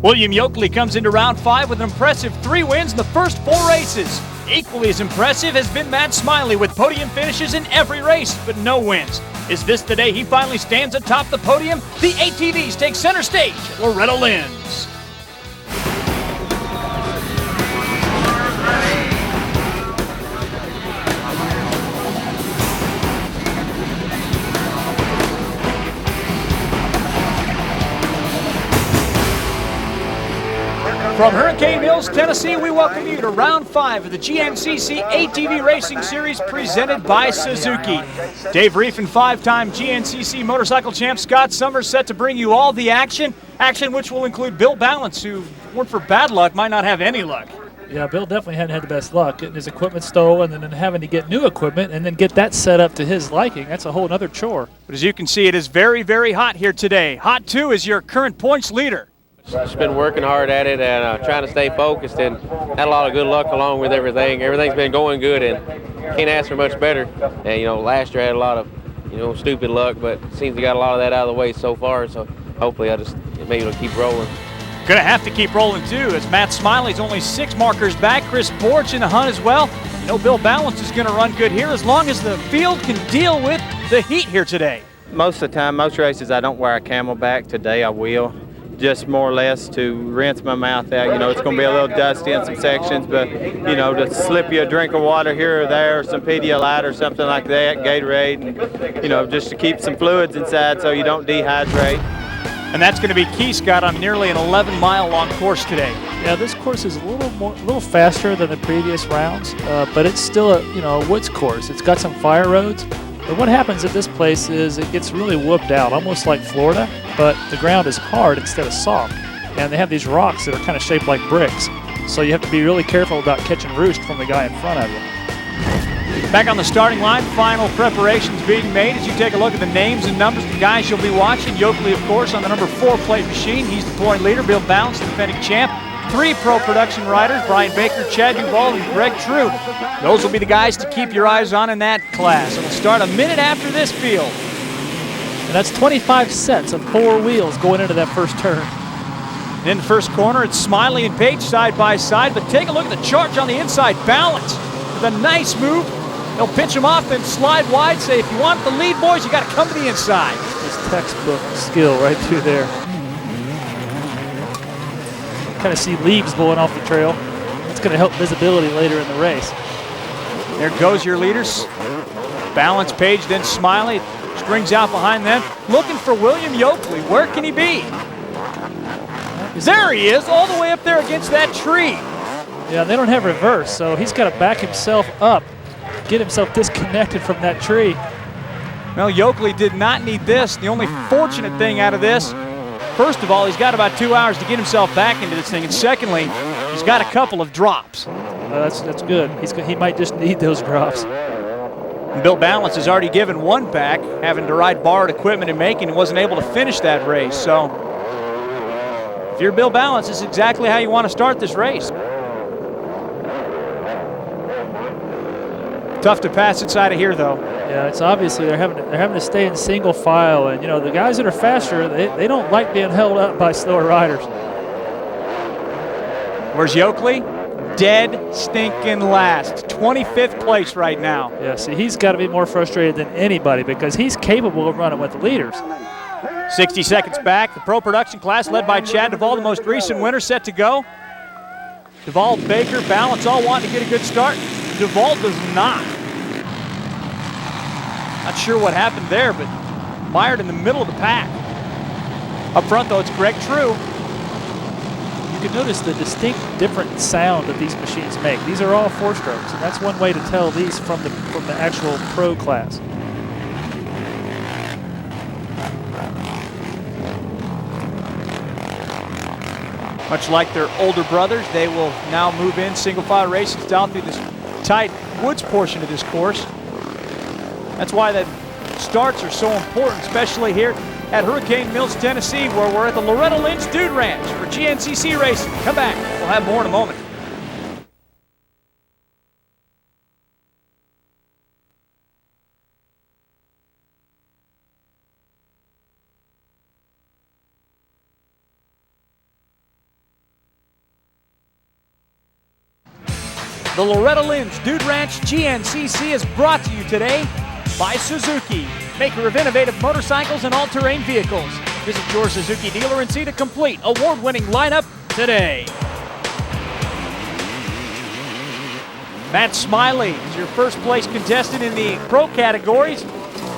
William Yokley comes into round 5 with an impressive 3 wins in the first 4 races. Equally as impressive has been Matt Smiley with podium finishes in every race, but no wins. Is this the day he finally stands atop the podium? The ATVs take center stage at Loretta Lynn's. From Hurricane Mills, Tennessee, we welcome you to round 5 of the GNCC ATV Racing Series presented by Suzuki. Dave Reef and 5-time GNCC motorcycle champ Scott Summers set to bring you all the action which will include Bill Ballance, who, weren't for bad luck, might not have any luck. Yeah, Bill definitely hadn't had the best luck, getting his equipment stolen and then having to get new equipment and then get that set up to his liking. That's a whole other chore. But as you can see, it is very, very hot here today. Hot 2 is your current points leader. Just been working hard at it and trying to stay focused, and had a lot of good luck along with everything. Everything's been going good and can't ask for much better. And last year I had a lot of stupid luck, but it seems to got a lot of that out of the way so far. So hopefully maybe it'll keep rolling. Gonna have to keep rolling too, as Matt Smiley's only 6 markers back. Chris BORICH in the hunt as well. Bill Ballance is gonna run good here as long as the field can deal with the heat here today. Most of the time, most races I don't wear a camelback. Today I will. Just more or less to rinse my mouth out. It's going to be a little dusty in some sections, but, to slip you a drink of water here or there, or some Pedialyte or something like that, Gatorade, and, just to keep some fluids inside so you don't dehydrate. And that's going to be key, Scott, on nearly an 11-mile long course today. Yeah, this course is a little faster than the previous rounds, but it's still a woods course. It's got some fire roads. But what happens at this place is it gets really whooped out, almost like Florida, but the ground is hard instead of soft. And they have these rocks that are kind of shaped like bricks. So you have to be really careful about catching roost from the guy in front of you. Back on the starting line, final preparations being made as you take a look at the names and numbers of the guys you'll be watching. Yokley, of course, on the number 4 plate machine. He's the point leader. Bill Ballance, the defending champ. 3 pro production riders, Bryan Baker, Chad DUVALL, and Greg True. Those will be the guys to keep your eyes on in that class. It'll start a minute after this field. And that's 25 sets of 4 wheels going into that first turn. And in the first corner, it's Smiley and Page side by side, but take a look at the charge on the inside. Ballance with a nice move. They'll pitch him off, then slide wide. Say, if you want the lead, boys, you got to come to the inside. This textbook skill right through there. Kind of see leaves blowing off the trail. That's going to help visibility later in the race. There goes your leaders. Ballance, Page, then Smiley. Springs out behind them. Looking for William Yokley. Where can he be? There he is, all the way up there against that tree. Yeah, they don't have reverse, so he's got to back himself up, get himself disconnected from that tree. Well, Yokley did not need this. The only fortunate thing out of this, first of all, he's got about 2 hours to get himself back into this thing, and secondly, he's got a couple of drops. That's good. He might just need those drops. And Bill Ballance has already given 1 back, having to ride borrowed equipment in Macon, and wasn't able to finish that race. So, if you're Bill Ballance, this is exactly how you want to start this race. Tough to pass inside of here, though. Yeah, it's obviously they're having to stay in single file, and the guys that are faster, they don't like being held up by slower riders. Where's Yokley? Dead stinking last. 25th place right now. Yeah, see, he's got to be more frustrated than anybody because he's capable of running with the leaders. 60 seconds back. The pro production class led by Chad DUVALL, the most recent winner, set to go. DUVALL, Baker, Ballance all wanting to get a good start. DUVALL does not. Not sure what happened there, but mired in the middle of the pack. Up front, though, it's Greg True. You can notice the distinct different sound that these machines make. These are all 4-strokes, and that's one way to tell these from the actual pro class. Much like their older brothers, they will now move in single file racing style through this tight woods portion of this course. That's why the starts are so important, especially here at Hurricane Mills, Tennessee, where we're at the Loretta Lynn's Dude Ranch for GNCC racing. Come back. We'll have more in a moment. The Loretta Lynn's Dude Ranch GNCC is brought to you today by Suzuki, maker of innovative motorcycles and all-terrain vehicles. Visit your Suzuki dealer and see the complete award-winning lineup today. Matt Smiley is your first place contestant in the pro categories.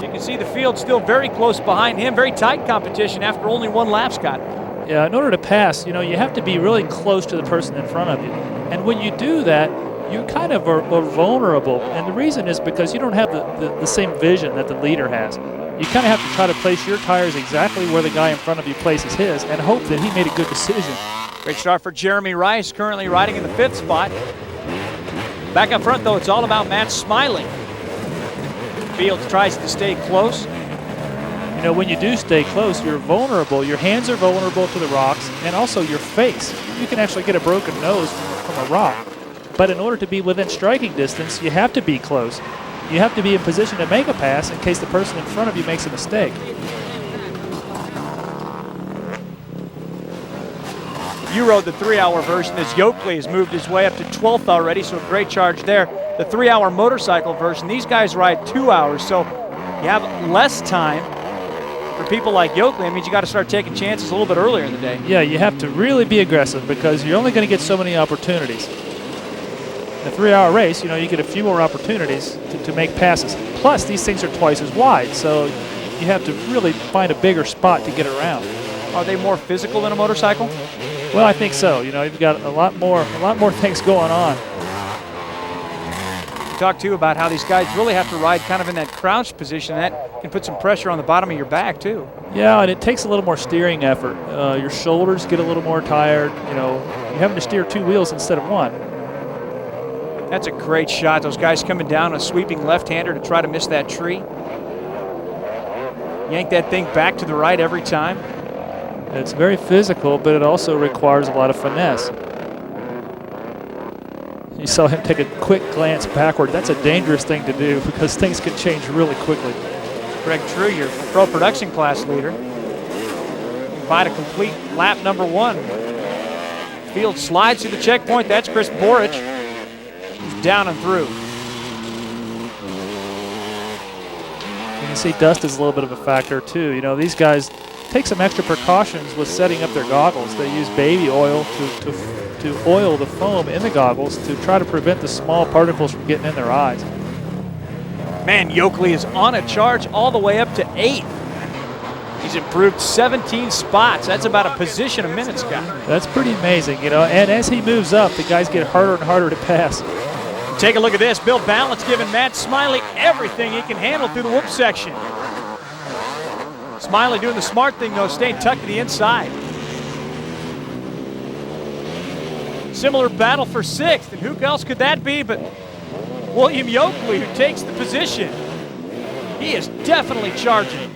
You can see the field still very close behind him. Very tight competition after only one lap, Scott. Yeah, in order to pass, you have to be really close to the person in front of you. And when you do that, you kind of are vulnerable. And the reason is because you don't have the same vision that the leader has. You kind of have to try to place your tires exactly where the guy in front of you places his and hope that he made a good decision. Great start for Jeremy Rice, currently riding in the 5th spot. Back up front, though, it's all about Matt Smiley. Fields tries to stay close. When you do stay close, you're vulnerable. Your hands are vulnerable to the rocks, and also your face. You can actually get a broken nose from a rock. But in order to be within striking distance, you have to be close. You have to be in position to make a pass in case the person in front of you makes a mistake. You rode the 3-hour version as YOKLEY has moved his way up to 12th already, so a great charge there. The 3-hour motorcycle version, these guys ride 2 hours, so you have less time. For people like YOKLEY, it means you got to start taking chances a little bit earlier in the day. Yeah, you have to really be aggressive because you're only going to get so many opportunities. In a 3-hour race, you get a few more opportunities to make passes. Plus, these things are twice as wide, so you have to really find a bigger spot to get around. Are they more physical than a motorcycle? Well, I think so. You've got a lot more things going on. Talk too about how these guys really have to ride kind of in that crouched position. That can put some pressure on the bottom of your back too. Yeah, and it takes a little more steering effort. Your shoulders get a little more tired. You're having to steer 2 wheels instead of 1. That's a great shot. Those guys coming down a sweeping left-hander to try to miss that tree. Yank that thing back to the right every time. It's very physical, but it also requires a lot of finesse. You saw him take a quick glance backward. That's a dangerous thing to do because things can change really quickly. Greg True, your pro production class leader. Find a complete lap number 1. Field slides through the checkpoint. That's Chris BORICH. He's down and through. You can see dust is a little bit of a factor too. These guys take some extra precautions with setting up their goggles. They use baby oil to oil the foam in the goggles to try to prevent the small particles from getting in their eyes. Man, YOKLEY is on a charge all the way up to 8th. He's improved 17 spots. That's about a position a minute, Scott. That's pretty amazing, And as he moves up, the guys get harder and harder to pass. Take a look at this. Bill Ballance giving Matt Smiley everything he can handle through the whoop section. Smiley doing the smart thing, though, staying tucked to the inside. Similar battle for 6th, and who else could that be but William YOKLEY, who takes the position. He is definitely charging.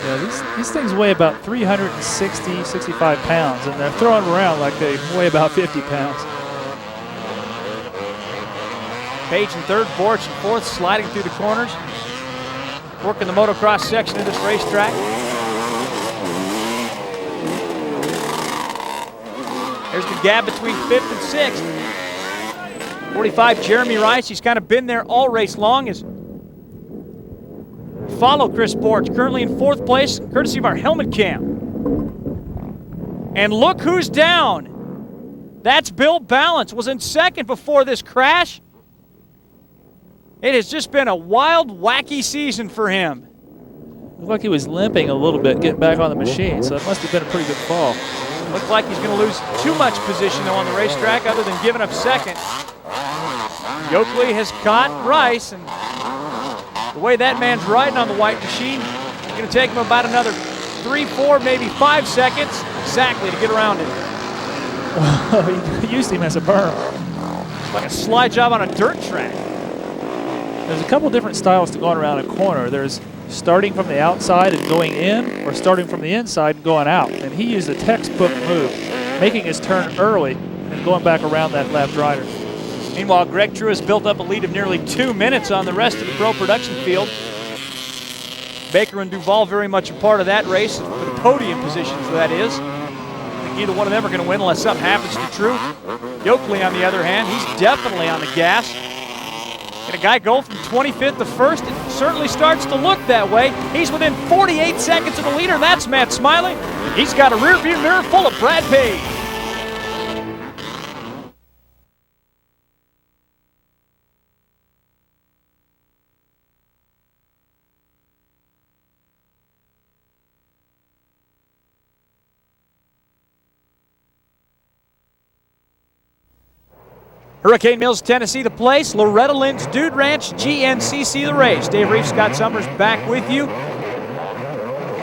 Yeah, these things weigh about 360, 65 pounds, and they're throwing around like they weigh about 50 pounds. Page in 3rd, BORICH in 4th, sliding through the corners. Working the motocross section of this racetrack. There's the gap between 5th and 6th. 45, Jeremy Rice. He's kind of been there all race long. Follow Chris BORICH, currently in 4th place, courtesy of our helmet cam. And look who's down. That's Bill Ballance. Was in 2nd before this crash. It has just been a wild, wacky season for him. Looked like he was limping a little bit getting back on the machine, so it must have been a pretty good fall. Looks like he's going to lose too much position, though, on the racetrack, other than giving up 2nd. YOKLEY has caught Rice, and the way that man's riding on the white machine, it's going to take him about another 3, 4, maybe 5 seconds exactly to get around it. He used him as a berm. It's like a slide job on a dirt track. There's a couple different styles to going around a corner. There's starting from the outside and going in, or starting from the inside and going out. And he used a textbook move, making his turn early and going back around that left rider. Meanwhile, Greg True has built up a lead of nearly 2 minutes on the rest of the pro production field. Baker and DUVALL very much a part of that race, for the podium positions, that is. The think either one of them are going to win unless something happens to True. YOKLEY, on the other hand, he's definitely on the gas. And a guy go from 25th to 1st, it certainly starts to look that way. He's within 48 seconds of the leader. That's Matt Smiley. He's got a rearview mirror full of Brad Page. Hurricane Mills, Tennessee, the place. Loretta Lynn's Dude Ranch, GNCC, the race. Dave Reef, Scott Summers back with you.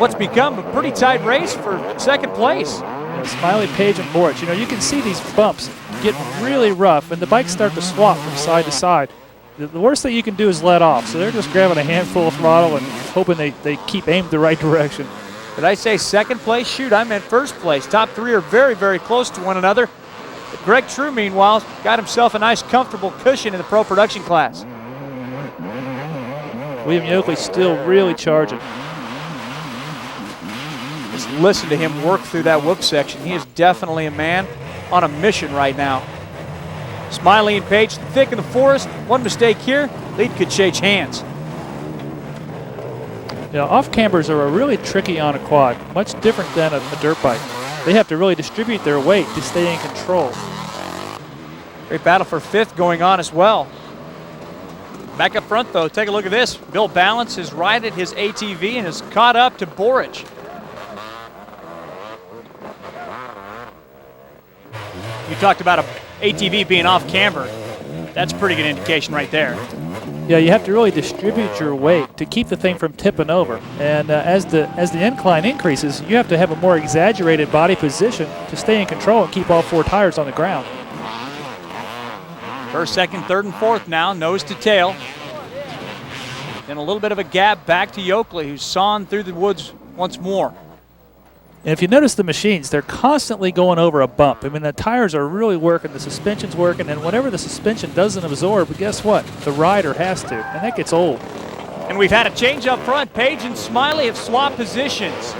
What's become a pretty tight race for second place. Smiley, Page, and BORICH. You know, you can see these bumps get really rough, and the bikes start to swap from side to side. The worst thing you can do is let off, so they're just grabbing a handful of throttle and hoping they keep aimed the right direction. Did I say second place? Shoot, I meant first place. Top three are very, very close to one another. Greg True, meanwhile, got himself a nice, comfortable cushion in the pro production class. William YOKLEY still really charging. Just listen to him work through that whoop section. He is definitely a man on a mission right now. Smiley and Page thick in the forest. One mistake here, lead could change hands. You know, off cambers are really tricky on a quad, much different than a dirt bike. They have to really distribute their weight to stay in control. Great battle for 5th going on as well. Back up front, though, take a look at this. Bill Ballance has righted his ATV and has caught up to BORICH. You talked about an ATV being off camber. That's a pretty good indication right there. Yeah, you have to really distribute your weight to keep the thing from tipping over. And as the incline increases, you have to have a more exaggerated body position to stay in control and keep all 4 tires on the ground. First, second, third, and fourth now, nose to tail. Then a little bit of a gap back to YOKLEY, who's sawing through the woods once more. And if you notice the machines, they're constantly going over a bump. I mean, the tires are really working, the suspension's working, and whenever the suspension doesn't absorb, guess what? The rider has to, and that gets old. And we've had a change up front. Page and Smiley have swapped positions.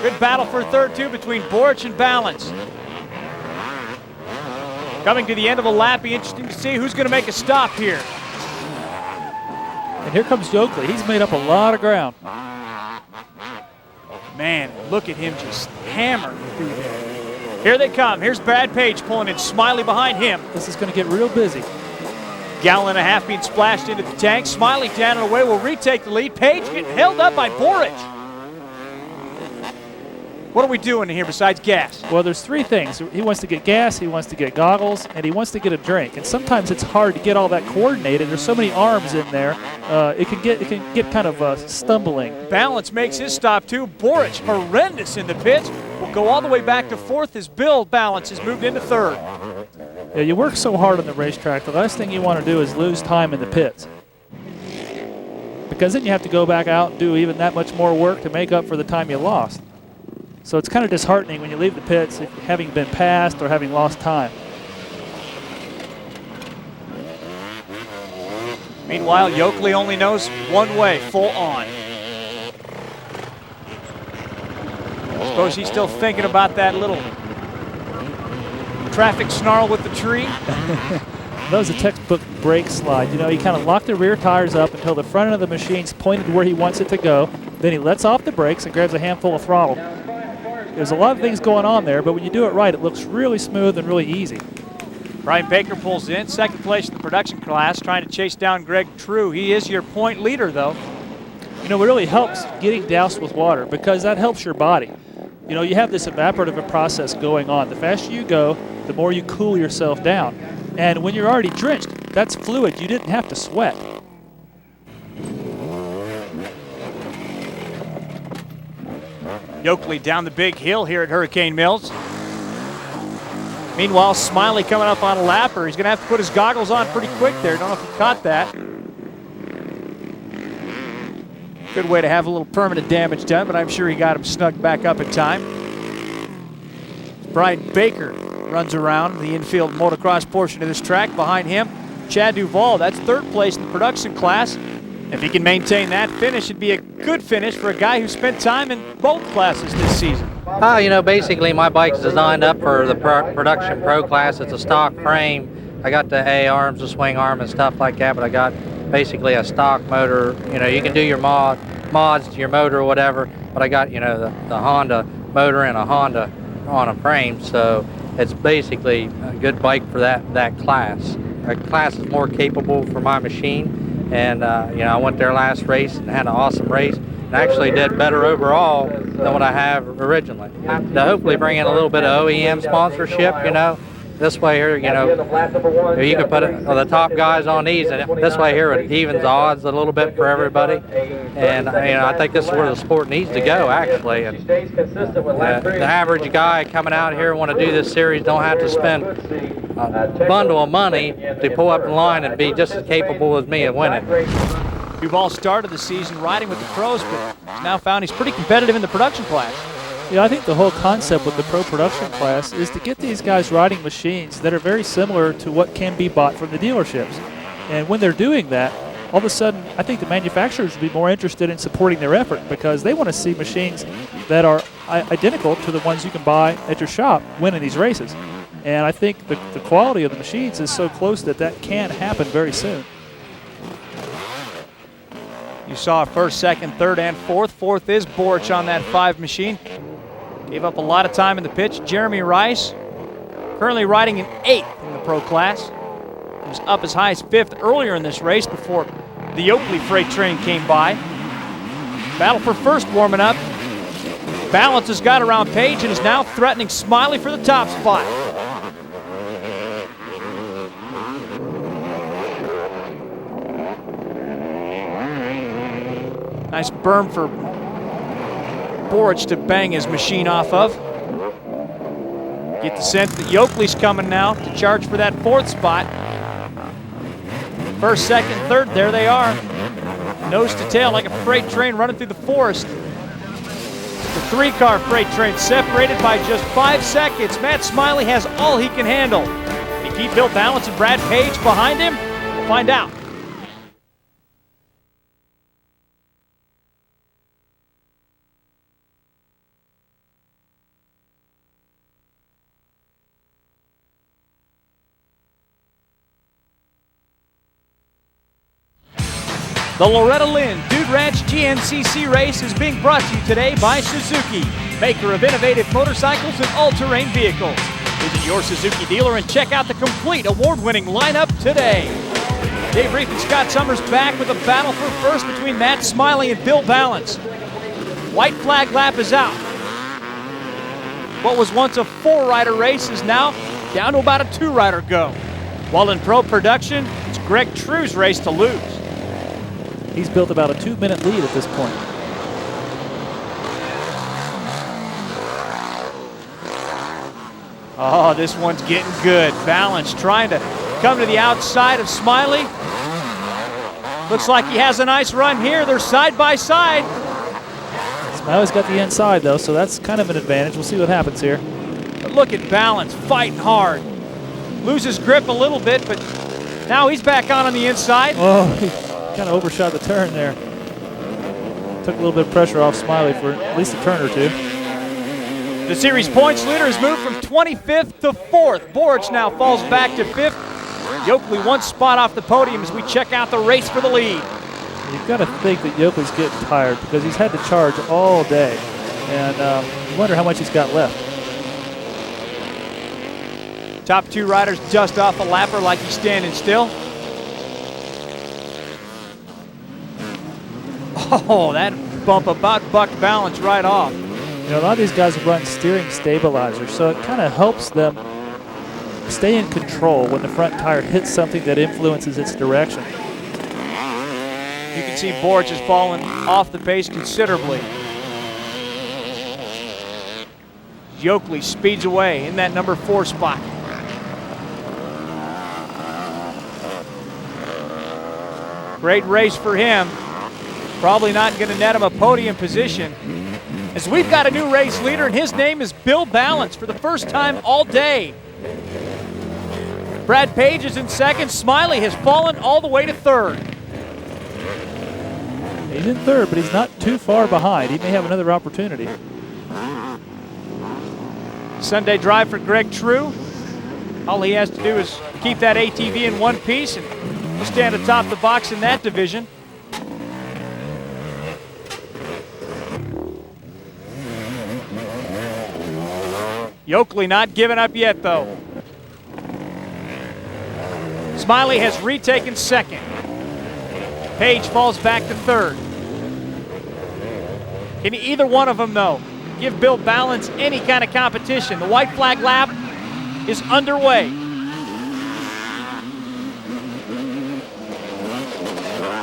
Good battle for third, too, between BORICH and Ballance. Coming to the end of a lap, be interesting to see who's going to make a stop here. And here comes YOKLEY. He's made up a lot of ground. Man, look at him just hammer through there. Here they come. Here's Brad Page pulling in, Smiley behind him. This is going to get real busy. Gallon and a half being splashed into the tank. Smiley down and away will retake the lead. Page getting held up by BORICH. What are we doing here besides gas? Well, there's 3 things. He wants to get gas, he wants to get goggles, and he wants to get a drink. And sometimes it's hard to get all that coordinated. There's so many arms in there. It can get kind of stumbling. Ballance makes his stop too. BORICH horrendous in the pits. Will go all the way back to 4th as Bill Ballance has moved into 3rd. Yeah, you work so hard on the racetrack. The last thing you want to do is lose time in the pits, because then you have to go back out and do even that much more work to make up for the time you lost. So it's kind of disheartening when you leave the pits having been passed or having lost time. Meanwhile, YOKLEY only knows one way, full on. I suppose he's still thinking about that little traffic snarl with the tree. That was a textbook brake slide. You know, he kind of locked the rear tires up until the front of the machine's pointed where he wants it to go. Then he lets off the brakes and grabs a handful of throttle. There's a lot of things going on there, but when you do it right, it looks really smooth and really easy. Brian Baker pulls in, second place in the production class, trying to chase down Greg True. He is your point leader, though. You know, it really helps getting doused with water, because that helps your body. You know, you have this evaporative process going on. The faster you go, the more you cool yourself down. And when you're already drenched, that's fluid. You didn't have to sweat. YOKLEY down the big hill here at Hurricane Mills. Meanwhile, Smiley coming up on a lapper. He's going to have to put his goggles on pretty quick there. Don't know if he caught that. Good way to have a little permanent damage done, but I'm sure he got him snugged back up in time. Brian Baker runs around the infield motocross portion of this track. Behind him, Chad DUVALL. That's 3rd place in the production class. If he can maintain that finish, it'd be a good finish for a guy who spent time in both classes this season. You know, basically my bike's designed up for the production pro class. It's a stock frame. I got the A arms, the swing arm, and stuff like that, but I got basically a stock motor. You know, you can do your mods to your motor or whatever, but I got, you know, the Honda motor and a Honda on a frame, so it's basically a good bike for that class. The class is more capable for my machine, and you know, I went there last race and had an awesome race, and actually did better overall than what I have originally. To hopefully bring in a little bit of OEM sponsorship, you know. This way here, you know, you can put the top guys on these, and this way here it evens odds a little bit for everybody. And you know, I think this is where the sport needs to go, actually. And the average guy coming out here want to do this series don't have to spend a bundle of money to pull up in line and be just as capable as me of winning. DUVALL started the season riding with the pros, but he's now found he's pretty competitive in the production class. Yeah, I think the whole concept with the pro production class is to get these guys riding machines that are very similar to what can be bought from the dealerships. And when they're doing that, all of a sudden, I think the manufacturers will be more interested in supporting their effort because they want to see machines that are identical to the ones you can buy at your shop winning these races. And I think the quality of the machines is so close that that can happen very soon. You saw first, second, third, and fourth. Fourth is BORICH on that 5 machine. Gave up a lot of time in the pitch. Jeremy Rice, currently riding in 8th in the pro class. He was up as high as 5th earlier in this race before the YOKLEY freight train came by. Battle for first warming up. Balance has got around Page and is now threatening SMILEY for the top spot. Nice berm for BORICH to bang his machine off of. Get the sense that YOKLEY's coming now to charge for that 4th spot. First, second, third, there they are. Nose to tail like a freight train running through the forest. The 3-car freight train separated by just 5 seconds. Matt SMILEY has all he can handle. Can he keep Bill Ballance and Brad Page behind him? We'll find out. The Loretta Lynn Dude Ranch GNCC race is being brought to you today by Suzuki, maker of innovative motorcycles and all-terrain vehicles. Visit your Suzuki dealer and check out the complete award-winning lineup today. Dave Reef and Scott Summers back with a battle for first between Matt SMILEY and Bill Ballance. White flag lap is out. What was once a 4-rider race is now down to about a 2-rider go. While in pro production, it's Greg True's race to lose. He's built about a 2-minute lead at this point. Oh, this one's getting good. Ballance trying to come to the outside of SMILEY. Looks like he has a nice run here. They're side by side. SMILEY's got the inside though, so that's kind of an advantage. We'll see what happens here. But look at Ballance fighting hard. Loses grip a little bit, but now he's back on the inside. Oh. Kind of overshot the turn there. Took a little bit of pressure off SMILEY for at least a turn or two. The series points leader has moved from 25th to 4th. BORICH now falls back to 5th. YOKLEY 1 spot off the podium as we check out the race for the lead. You've got to think that YOKLEY's getting tired because he's had to charge all day. And you wonder how much he's got left. Top 2 riders dust off a lapper like he's standing still. Oh, that bump about bucked Ballance right off. You know, a lot of these guys run steering stabilizers, so it kind of helps them stay in control when the front tire hits something that influences its direction. You can see BORICH has fallen off the pace considerably. YOKLEY speeds away in that number 4 spot. Great race for him. Probably not going to net him a podium position. As we've got a new race leader, and his name is Bill Ballance for the first time all day. Brad Page is in 2nd. SMILEY has fallen all the way to 3rd. He's in 3rd, but he's not too far behind. He may have another opportunity. Sunday drive for Greg True. All he has to do is keep that ATV in one piece, and he'll stand atop the box in that division. Yokley not giving up yet, though. Smiley has retaken second. Page falls back to third. Can either one of them, though, give Bill Ballance any kind of competition? The white flag lap is underway.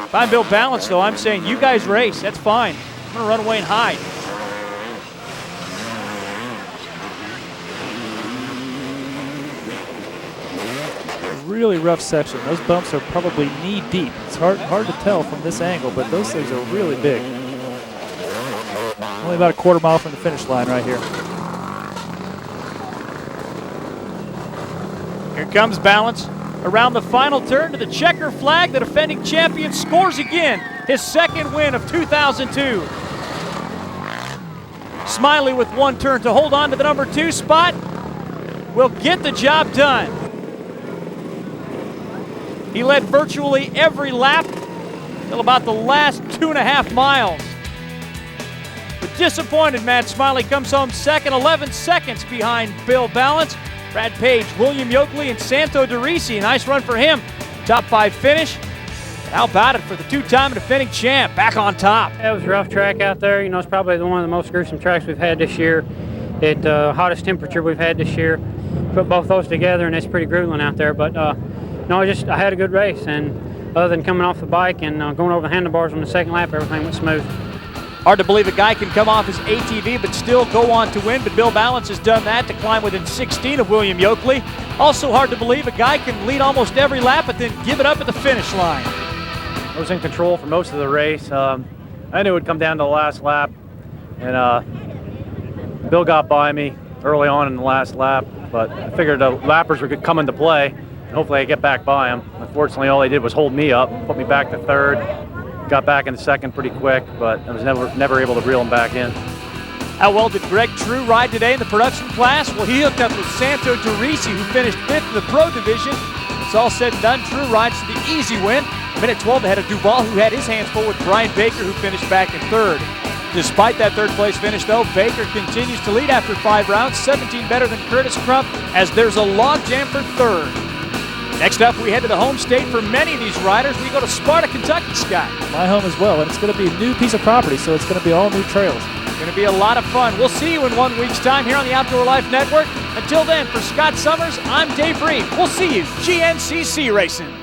If I'm Bill Ballance, though, I'm saying you guys race. That's fine. I'm going to run away and hide. Really rough section. Those bumps are probably knee deep. It's hard to tell from this angle, but those things are really big. Only about a quarter mile from the finish line right here. Here comes Ballance around the final turn to the checker flag. The defending champion scores again, his second win of 2002. Smiley with one turn to hold on to the number 2 spot will get the job done. He led virtually every lap till about the last 2.5 miles. But disappointed, Matt Smiley comes home second, 11 seconds behind Bill Ballance. Brad Page, William Yokley, and Santo DeRisi. Nice run for him. Top 5 finish. But how about it for the 2-time defending champ back on top? It was a rough track out there. You know, it's probably one of the most gruesome tracks we've had this year. It hottest temperature we've had this year. Put both those together, and it's pretty grueling out there. But no, I had a good race, and other than coming off the bike and going over the handlebars on the second lap, everything went smooth. Hard to believe a guy can come off his ATV but still go on to win, but Bill Ballance has done that to climb within 16 of William Yokley. Also hard to believe a guy can lead almost every lap but then give it up at the finish line. I was in control for most of the race. I knew it would come down to the last lap, and Bill got by me early on in the last lap, but I figured the lappers would come into play, and hopefully I'd get back by him. Unfortunately, all they did was hold me up, put me back to third. Got back in second pretty quick, but I was never able to reel him back in. How well did Greg True ride today in the production class? Well, he hooked up with Santo DeRisi, who finished 5th in the pro division. It's all said and done. True rides to the easy win. Minute 12 ahead of DUVALL, who had his hands full with Brian Baker, who finished back in 3rd. Despite that 3rd place finish, though, Baker continues to lead after 5 rounds, 17 better than Curtis Crump, as there's a logjam for 3rd. Next up, we head to the home state for many of these riders. We go to Sparta, Kentucky, Scott. My home as well, and it's going to be a new piece of property, so it's going to be all new trails. It's going to be a lot of fun. We'll see you in 1 week's time here on the Outdoor Life Network. Until then, for Scott Summers, I'm Dave Reed. We'll see you GNCC Racing.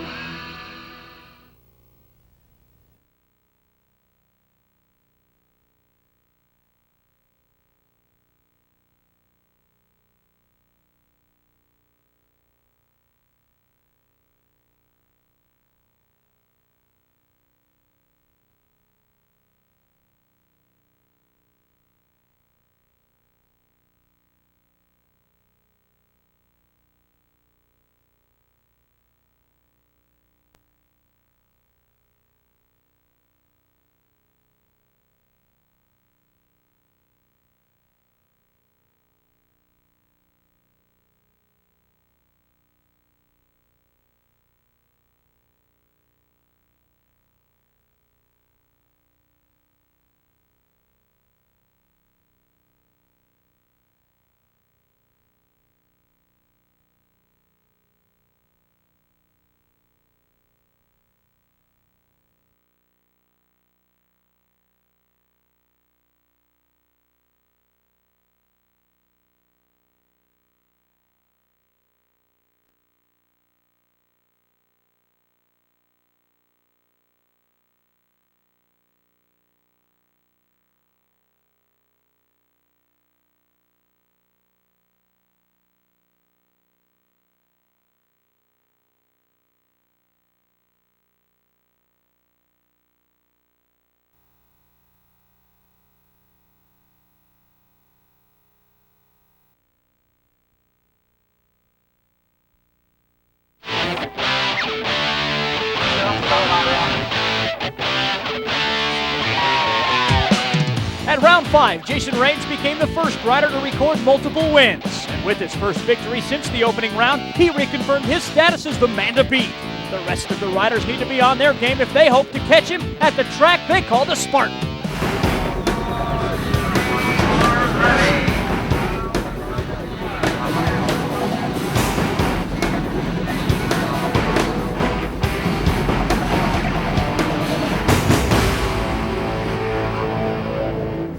At round 5, Jason Raines became the first rider to record multiple wins. With his first victory since the opening round, he reconfirmed his status as the man to beat. The rest of the riders need to be on their game if they hope to catch him at the track they call the Spartan.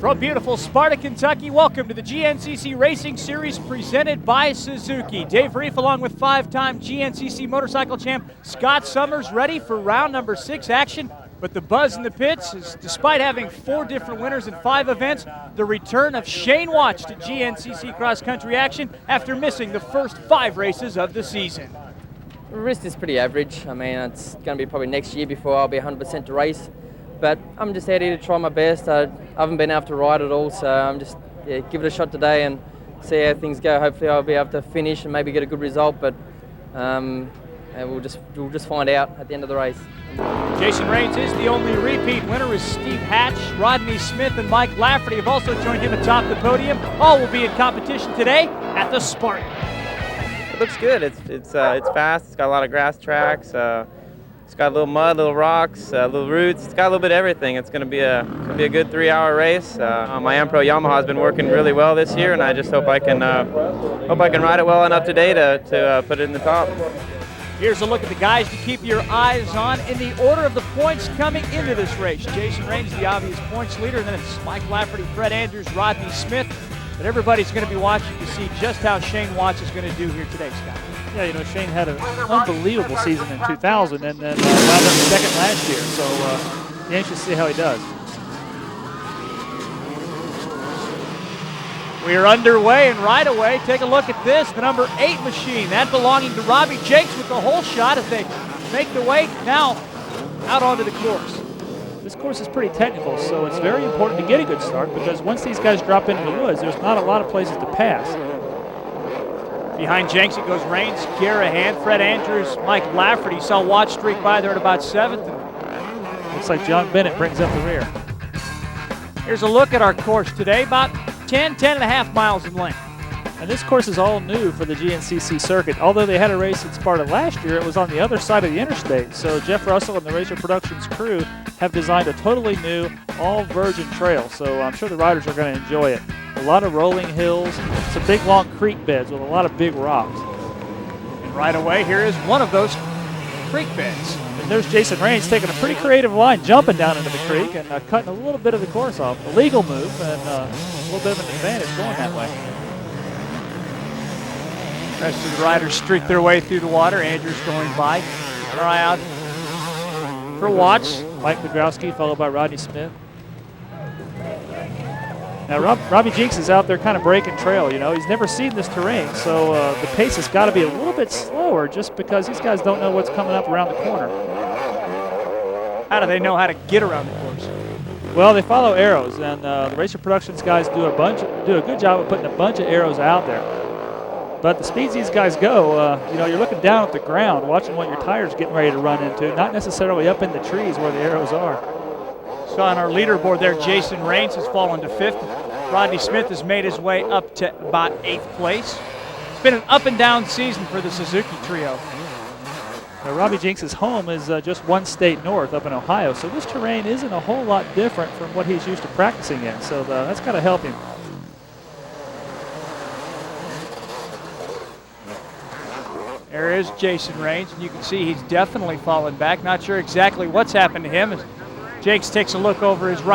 From beautiful Sparta, Kentucky, welcome to the GNCC Racing Series presented by Suzuki. Dave Reef along with 5-time GNCC motorcycle champ Scott Summers ready for round number 6 action. But the buzz in the pits is, despite having 4 different winners in 5 events, the return of Shane Watts to GNCC cross-country action after missing the first 5 races of the season. Wrist is pretty average. I mean, it's going to be probably next year before I'll be 100% to race. But I'm just out here to try my best. I haven't been able to ride at all, so I'm just give it a shot today and see how things go. Hopefully I'll be able to finish and maybe get a good result, but we'll just find out at the end of the race. Jason Raines is the only repeat winner, as Steve Hatch, Rodney Smith, and Mike Lafferty have also joined him atop the podium. All will be in competition today at the Spartan. It looks good. It's fast. It's got a lot of grass tracks. It's got a little mud, little rocks, little roots. It's got a little bit of everything. It's going to be a good 3-hour race. My Ampro Yamaha has been working really well this year, and I just hope I can ride it well enough today to put it in the top. Here's a look at the guys to keep your eyes on in the order of the points coming into this race. Jason Raines, the obvious points leader, and then it's Mike Lafferty, Fred Andrews, Rodney Smith. But everybody's going to be watching to see just how Shane Watts is going to do here today, Scott. Yeah, you know, Shane had an unbelievable season in 2000 and then wound up second last year. So you're anxious to see how he does. We are underway, and right away, take a look at this, the number 8 machine, that belonging to Robbie Jakes with the whole shot as they make the way now out onto the course. This course is pretty technical, so it's very important to get a good start because once these guys drop into the woods, there's not a lot of places to pass. Behind Jenks, it goes Raines, Garahan, Fred Andrews, Mike Lafferty. Saw Watts streak by there at about 7th. Looks like John Bennett brings up the rear. Here's a look at our course today, about 10.5 miles in length. And this course is all new for the GNCC circuit. Although they had a race at Sparta last year, it was on the other side of the interstate. So Jeff Russell and the Racer Productions crew have designed a totally new, all-virgin trail. So I'm sure the riders are going to enjoy it. A lot of rolling hills, some big long creek beds with a lot of big rocks. And right away, here is one of those creek beds. And there's Jason Raines taking a pretty creative line, jumping down into the creek and cutting a little bit of the course off. A legal move and a little bit of an advantage going that way. The rest of the riders streak their way through the water. Andrews going by. Try out for Watts. Mike Podrowski followed by Rodney Smith. Now Robbie Jinks is out there kind of breaking trail, you know. He's never seen this terrain, so the pace has got to be a little bit slower just because these guys don't know what's coming up around the corner. How do they know how to get around the course? Well, they follow arrows, and the Racer Productions guys do a good job of putting a bunch of arrows out there. But the speeds these guys go, you know, you're looking down at the ground, watching what your tire's getting ready to run into, not necessarily up in the trees where the arrows are. So on our leaderboard there, Jason Raines has fallen to 5th. Rodney Smith has made his way up to about 8th place. It's been an up and down season for the Suzuki trio. Now, Robbie Jinks' home is just one state north up in Ohio, so this terrain isn't a whole lot different from what he's used to practicing in, so that's got to help him. There is Jason Raines, and you can see he's definitely fallen back. Not sure exactly what's happened to him. Jakes takes a look over his right